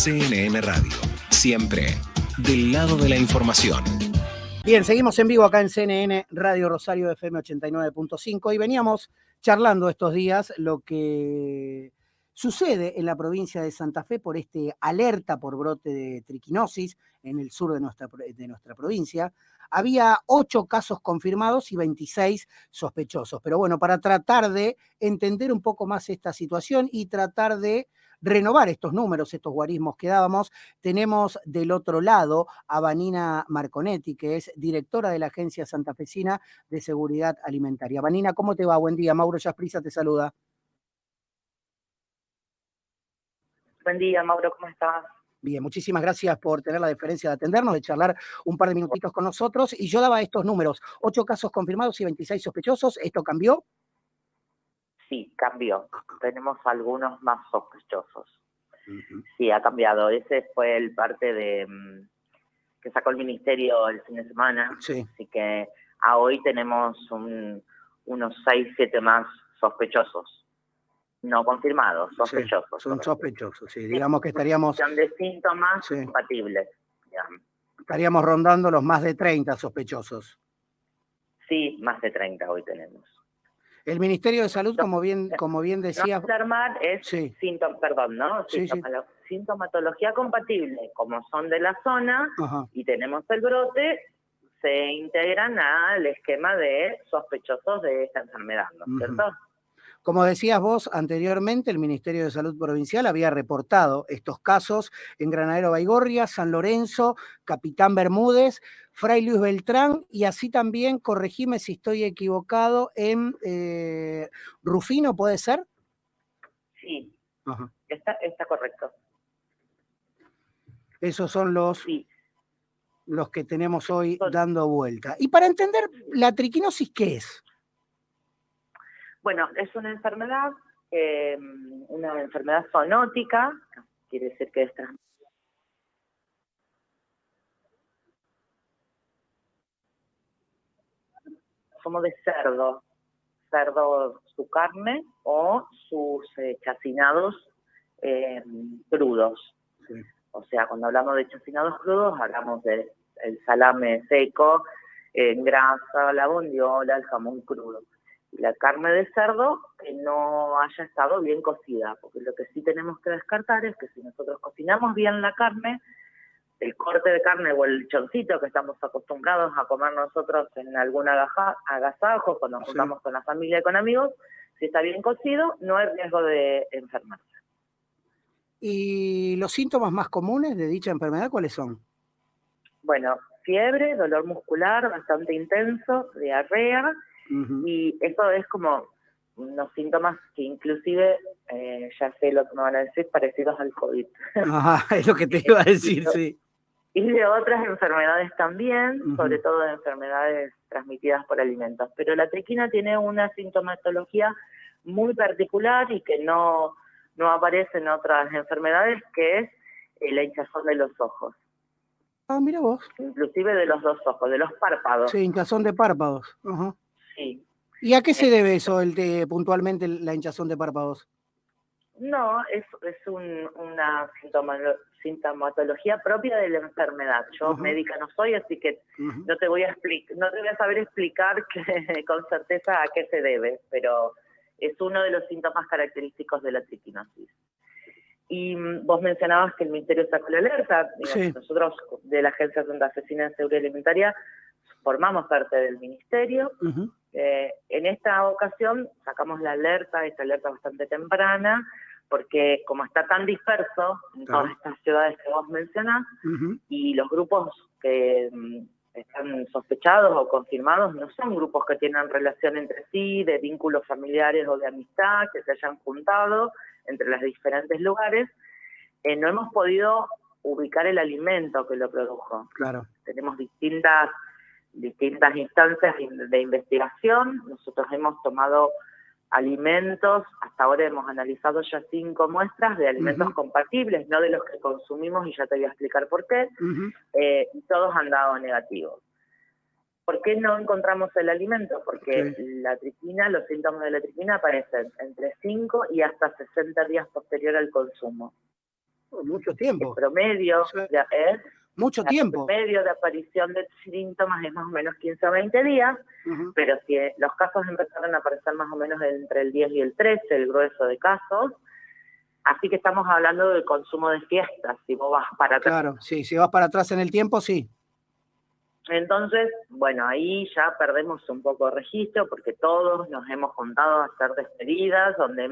CNN Radio. Siempre del lado de la información. Bien, seguimos en vivo acá en CNN Radio Rosario FM 89.5 y veníamos charlando estos días lo que sucede en la provincia de Santa Fe por este alerta por brote de triquinosis en el sur de nuestra provincia. Había 8 casos confirmados y 26 sospechosos. Pero bueno, para tratar de entender un poco más esta situación y tratar de renovar estos números, estos guarismos que dábamos, tenemos del otro lado a Vanina Marconetti, que es directora de la Agencia Santafesina de Seguridad Alimentaria. Vanina, ¿cómo te va? Buen día. Mauro Yasprisa te saluda. Buen día, Mauro, ¿cómo estás? Bien, muchísimas gracias por tener la deferencia de atendernos, de charlar un par de minutitos con nosotros. Y yo daba estos números, 8 casos confirmados y 26 sospechosos. ¿Esto cambió? Sí, cambió. Tenemos algunos más sospechosos. Sí, ha cambiado. Ese fue el parte de que sacó el ministerio el fin de semana. Sí. Así que a hoy tenemos unos 6, 7 más sospechosos. No confirmados, sospechosos. Sí, son sospechosos, sí. Digamos que estaríamos... de síntomas compatibles. Digamos. Estaríamos rondando los más de 30 sospechosos. Sí, más de 30 hoy tenemos. El Ministerio de Salud, como bien decías... No alarmar es sintomatología compatible, como son de la zona. Ajá. Y tenemos el brote, se integran al esquema de sospechosos de esta enfermedad, ¿no es cierto? Como decías vos anteriormente, el Ministerio de Salud Provincial había reportado estos casos en Granadero Baigorria, San Lorenzo, Capitán Bermúdez, Fray Luis Beltrán y así también, corregime si estoy equivocado, en Rufino, ¿puede ser? Sí, Ajá. Está correcto. Esos son los que tenemos hoy dando vuelta. Y para entender la triquinosis, ¿qué es? Bueno, es una enfermedad zoonótica, quiere decir que es como de cerdo, su carne o sus chacinados crudos. Sí. O sea, cuando hablamos de chacinados crudos, hablamos del salame seco, en grasa, la bondiola, el jamón crudo. La carne de cerdo que no haya estado bien cocida, porque lo que sí tenemos que descartar es que si nosotros cocinamos bien la carne, el corte de carne o el lechoncito que estamos acostumbrados a comer nosotros en algún agasajo, cuando nos juntamos con la familia y con amigos, si está bien cocido, no hay riesgo de enfermarse. ¿Y los síntomas más comunes de dicha enfermedad cuáles son? Bueno, fiebre, dolor muscular bastante intenso, diarrea. Y eso es como unos síntomas que inclusive, ya sé lo que me van a decir, parecidos al COVID. Ajá, es lo que te iba a decir, sí. Y de otras enfermedades también, sobre todo de enfermedades transmitidas por alimentos. Pero la triquina tiene una sintomatología muy particular y que no aparece en otras enfermedades, que es la hinchazón de los ojos. Ah, mira vos. Inclusive de los 2 ojos, de los párpados. Sí, hinchazón de párpados. Ajá. Sí. ¿Y a qué se debe eso, puntualmente la hinchazón de párpados? No, es una sintomatología propia de la enfermedad. Yo médica no soy, así que no te voy a saber explicar con certeza a qué se debe, pero es uno de los síntomas característicos de la triquinosis. Y vos mencionabas que el Ministerio sacó la alerta. Sí. Nosotros de la Agencia Santafesina de Seguridad Alimentaria formamos parte del Ministerio. En esta ocasión sacamos la alerta, esta alerta bastante temprana, porque como está tan disperso en todas estas ciudades que vos mencionás, y los grupos que están sospechados o confirmados no son grupos que tienen relación entre sí, de vínculos familiares o de amistad, que se hayan juntado entre los diferentes lugares, no hemos podido ubicar el alimento que lo produjo. Claro. Tenemos distintas instancias de investigación. Nosotros hemos tomado alimentos, hasta ahora hemos analizado ya 5 muestras de alimentos compatibles, no de los que consumimos, y ya te voy a explicar por qué, y todos han dado negativos. ¿Por qué no encontramos el alimento? Porque la triquina, los síntomas de la triquina aparecen entre 5 y hasta 60 días posterior al consumo. Mucho tiempo. El promedio, Sí. ¿eh? Mucho tiempo. El promedio de aparición de síntomas es más o menos 15 o 20 días, pero si los casos empezaron a aparecer más o menos entre el 10 y el 13, el grueso de casos. Así que estamos hablando del consumo de fiestas, si vos vas para atrás. Claro, sí, si vas para atrás en el tiempo, sí. Entonces, bueno, ahí ya perdemos un poco de registro porque todos nos hemos juntado a hacer despedidas, donde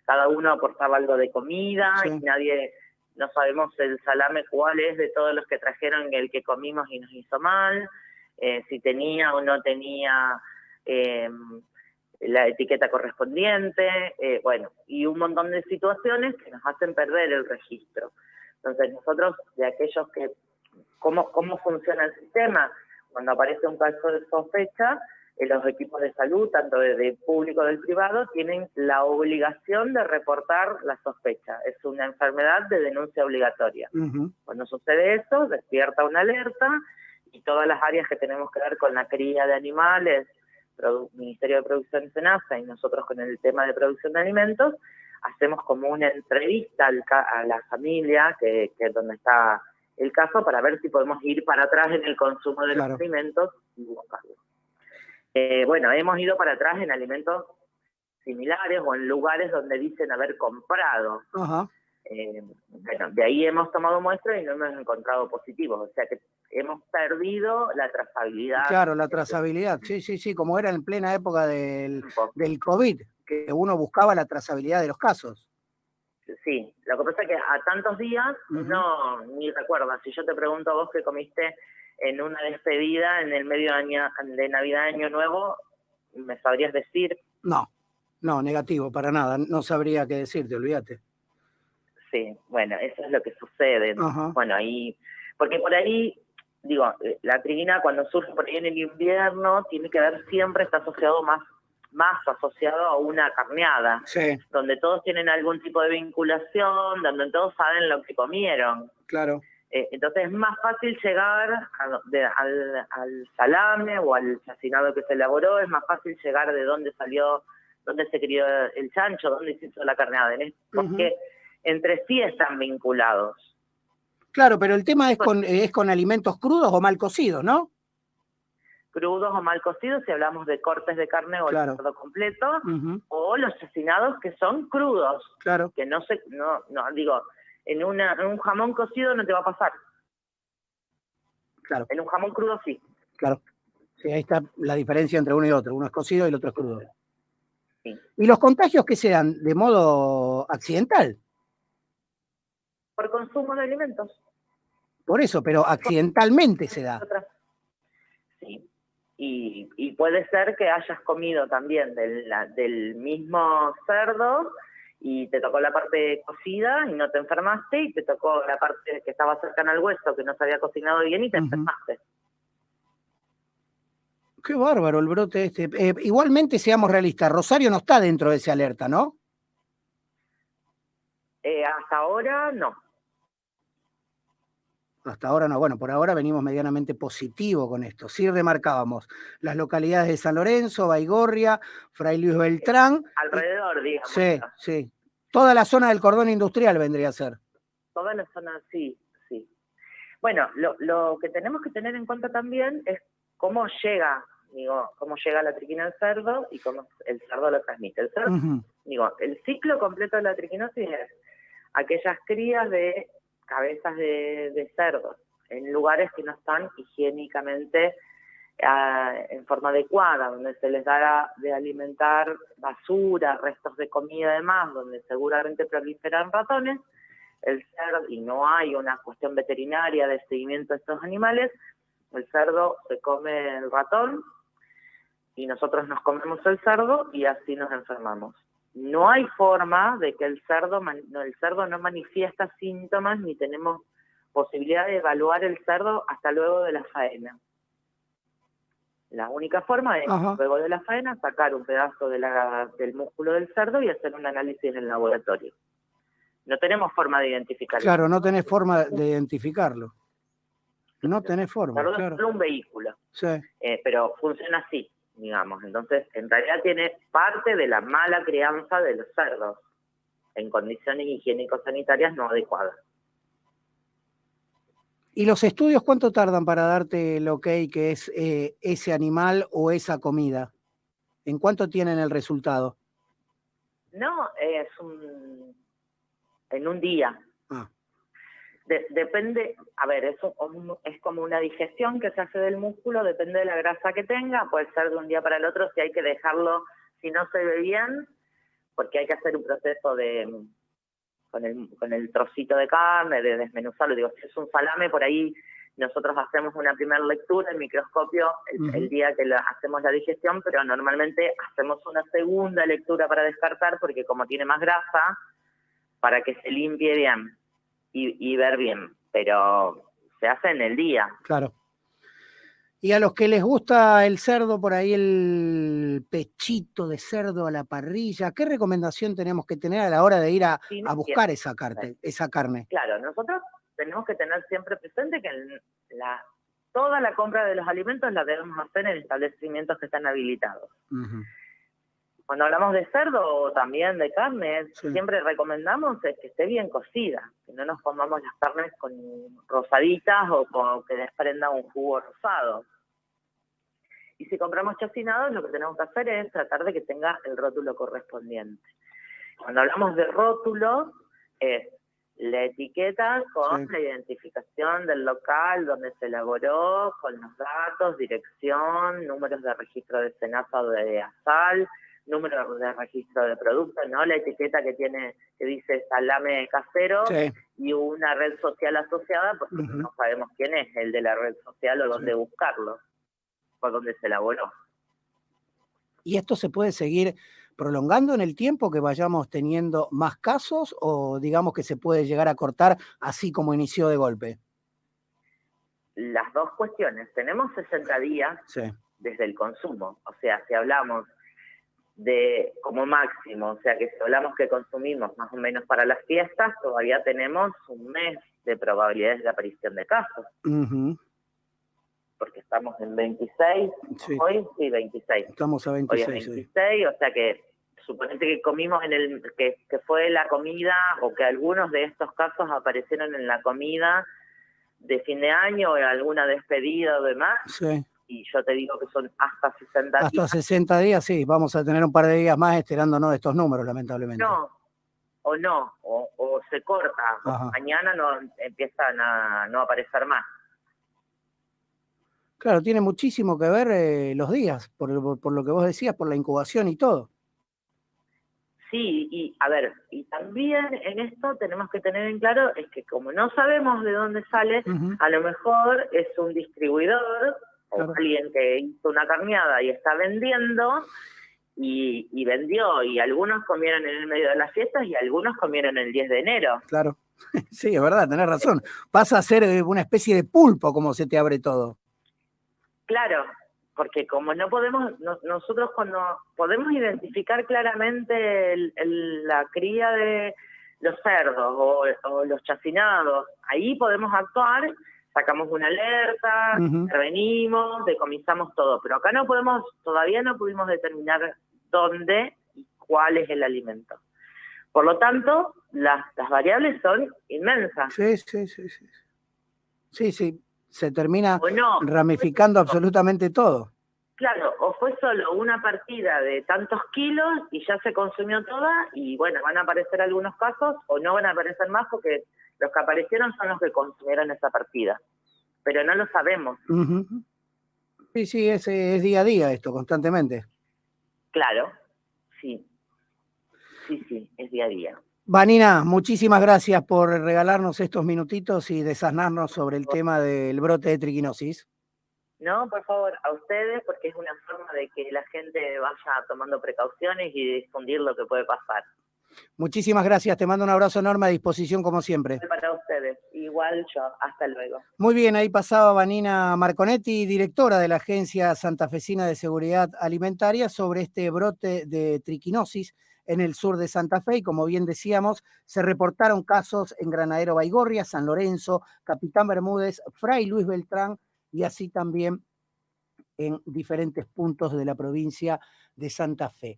cada uno aportaba algo de comida Sí. y nadie, no sabemos el salame cuál es de todos los que trajeron el que comimos y nos hizo mal, si tenía o no tenía la etiqueta correspondiente, bueno, y un montón de situaciones que nos hacen perder el registro. Entonces nosotros, de aquellos que, ¿cómo funciona el sistema? Cuando aparece un caso de sospecha, los equipos de salud, tanto de público como del privado, tienen la obligación de reportar la sospecha. Es una enfermedad de denuncia obligatoria. Cuando sucede eso, despierta una alerta y todas las áreas que tenemos que ver con la cría de animales, Ministerio de Producción y SENASA, y nosotros con el tema de producción de alimentos, hacemos como una entrevista a la familia, que es donde está el caso, para ver si podemos ir para atrás en el consumo de los alimentos y buscarlos. Bueno, hemos ido para atrás en alimentos similares o en lugares donde dicen haber comprado. Bueno, de ahí hemos tomado muestras y no hemos encontrado positivos, o sea que hemos perdido la trazabilidad. Claro, la trazabilidad, sí, como era en plena época del COVID, que uno buscaba la trazabilidad de los casos. Sí, lo que pasa es que a tantos días uno ni recuerda. Si yo te pregunto a vos qué comiste en una despedida en el medio de Navidad, Año Nuevo, ¿me sabrías decir? No, negativo, para nada, no sabría qué decirte, olvídate. Sí, bueno, eso es lo que sucede. Bueno, ahí, porque por ahí, digo, la triguina cuando surge por ahí en el invierno, tiene que ver siempre, está asociado más asociado a una carneada, donde todos tienen algún tipo de vinculación, donde todos saben lo que comieron. Claro. Entonces es más fácil llegar al salame o al chacinado que se elaboró, es más fácil llegar de dónde salió, dónde se crió el chancho, dónde se hizo la carneada, porque entre sí están vinculados. Claro, pero el tema es con alimentos crudos o mal cocidos, ¿no? Crudos o mal cocidos, si hablamos de cortes de carne o el cerdo completo, o los chacinados que son crudos, que no digo, en un jamón cocido no te va a pasar. En un jamón crudo sí. Claro. Sí, ahí está la diferencia entre uno y otro. Uno es cocido y el otro es crudo. Sí. ¿Y los contagios que se dan de modo accidental? Por consumo de alimentos. Por eso, pero accidentalmente se da. Sí. Y puede ser que hayas comido también del mismo cerdo y te tocó la parte cocida y no te enfermaste, y te tocó la parte que estaba cercana al hueso que no se había cocinado bien y te enfermaste. Qué bárbaro el brote este. Igualmente, seamos realistas, Rosario no está dentro de esa alerta, ¿no? Hasta ahora no. Hasta ahora no. Bueno, por ahora venimos medianamente positivo con esto. Sí remarcábamos las localidades de San Lorenzo, Baigorria, Fray Luis Beltrán. Alrededor, digamos. Sí. Toda la zona del cordón industrial vendría a ser. Toda la zona, sí. Bueno, lo que tenemos que tener en cuenta también es cómo llega la triquina al cerdo y cómo el cerdo lo transmite. El cerdo, el ciclo completo de la triquinosis es aquellas crías de cabezas de cerdo en lugares que no están higiénicamente en forma adecuada, donde se les da de alimentar basura, restos de comida y demás, donde seguramente proliferan ratones, el cerdo, y no hay una cuestión veterinaria de seguimiento de estos animales, el cerdo se come el ratón y nosotros nos comemos el cerdo y así nos enfermamos. No hay forma de que el cerdo no manifiesta síntomas, ni tenemos posibilidad de evaluar el cerdo hasta luego de la faena. La única forma es, luego de la faena, sacar un pedazo del músculo del cerdo y hacer un análisis en el laboratorio. No tenemos forma de identificarlo. Claro, no tenés forma de identificarlo. No tenés forma, el cerdo es solo un vehículo, pero funciona así, digamos. Entonces, en realidad tiene parte de la mala crianza de los cerdos en condiciones higiénico-sanitarias no adecuadas. ¿Y los estudios cuánto tardan para darte el ok que es ese animal o esa comida? ¿En cuánto tienen el resultado? No, en un día. Ah. Depende, a ver, eso es como una digestión que se hace del músculo, depende de la grasa que tenga, puede ser de un día para el otro, si hay que dejarlo, si no se ve bien, porque hay que hacer un proceso con el trocito de carne, de desmenuzarlo. Digo, si es un salame, por ahí nosotros hacemos una primera lectura en microscopio el día que hacemos la digestión, pero normalmente hacemos una segunda lectura para descartar, porque como tiene más grasa, para que se limpie bien y ver bien, pero se hace en el día. Claro. Y a los que les gusta el cerdo, por ahí el pechito de cerdo a la parrilla, ¿qué recomendación tenemos que tener a la hora de ir a buscar esa carne? Claro, nosotros tenemos que tener siempre presente que toda la compra de los alimentos la debemos hacer en establecimientos que están habilitados. Cuando hablamos de cerdo o también de carne, siempre recomendamos es que esté bien cocida, que no nos comamos las carnes con rosaditas o que desprenda un jugo rosado. Y si compramos chacinados, lo que tenemos que hacer es tratar de que tenga el rótulo correspondiente. Cuando hablamos de rótulos, es la etiqueta con la identificación del local donde se elaboró, con los datos, dirección, números de registro de SENASA o de ASAL, número de registro de producto, ¿no? La etiqueta que dice salame casero y una red social asociada, porque no sabemos quién es el de la red social o dónde buscarlo, por dónde se elaboró. ¿Y esto se puede seguir prolongando en el tiempo, que vayamos teniendo más casos, o digamos que se puede llegar a cortar así como inició de golpe? Las dos cuestiones. Tenemos 60 días desde el consumo. O sea, si hablamos de como máximo, o sea que si hablamos que consumimos más o menos para las fiestas, todavía tenemos un mes de probabilidades de aparición de casos. Porque estamos en 26, hoy 26. Estamos a 26. Hoy es 26, o sea que suponete que comimos que fue la comida, o que algunos de estos casos aparecieron en la comida de fin de año o en alguna despedida o demás. Y yo te digo que son hasta 60 días. Hasta 60 días, sí. Vamos a tener un par de días más enterándonos de estos números, lamentablemente. O se corta. Mañana no empiezan a no aparecer más. Claro, tiene muchísimo que ver los días, por lo que vos decías, por la incubación y todo. Sí, y a ver, y también en esto tenemos que tener en claro, es que como no sabemos de dónde sale, a lo mejor es un distribuidor o alguien que hizo una carneada y está vendiendo, y vendió, y algunos comieron en el medio de las fiestas y algunos comieron el 10 de enero. Claro, sí, es verdad, tenés razón. Pasa a ser una especie de pulpo como se te abre todo. Claro, porque como no podemos, nosotros cuando podemos identificar claramente la cría de los cerdos o los chacinados, ahí podemos actuar, sacamos una alerta, intervenimos, decomisamos todo, pero acá todavía no pudimos determinar dónde y cuál es el alimento. Por lo tanto, las variables son inmensas. Sí. Se termina ramificando absolutamente todo. Claro, o fue solo una partida de tantos kilos y ya se consumió toda, y bueno, van a aparecer algunos casos o no van a aparecer más, porque los que aparecieron son los que consumieron esa partida. Pero no lo sabemos. Sí, es día a día esto, constantemente. Claro, sí, es día a día. Vanina, muchísimas gracias por regalarnos estos minutitos y desasnarnos sobre el tema del brote de triquinosis. No, por favor, a ustedes, porque es una forma de que la gente vaya tomando precauciones y difundir lo que puede pasar. Muchísimas gracias, te mando un abrazo enorme, a disposición como siempre. Para ustedes, igual yo, hasta luego. Muy bien, ahí pasaba Vanina Marconetti, directora de la Agencia Santafesina de Seguridad Alimentaria, sobre este brote de triquinosis en el sur de Santa Fe, y como bien decíamos, se reportaron casos en Granadero Baigorria, San Lorenzo, Capitán Bermúdez, Fray Luis Beltrán, y así también en diferentes puntos de la provincia de Santa Fe.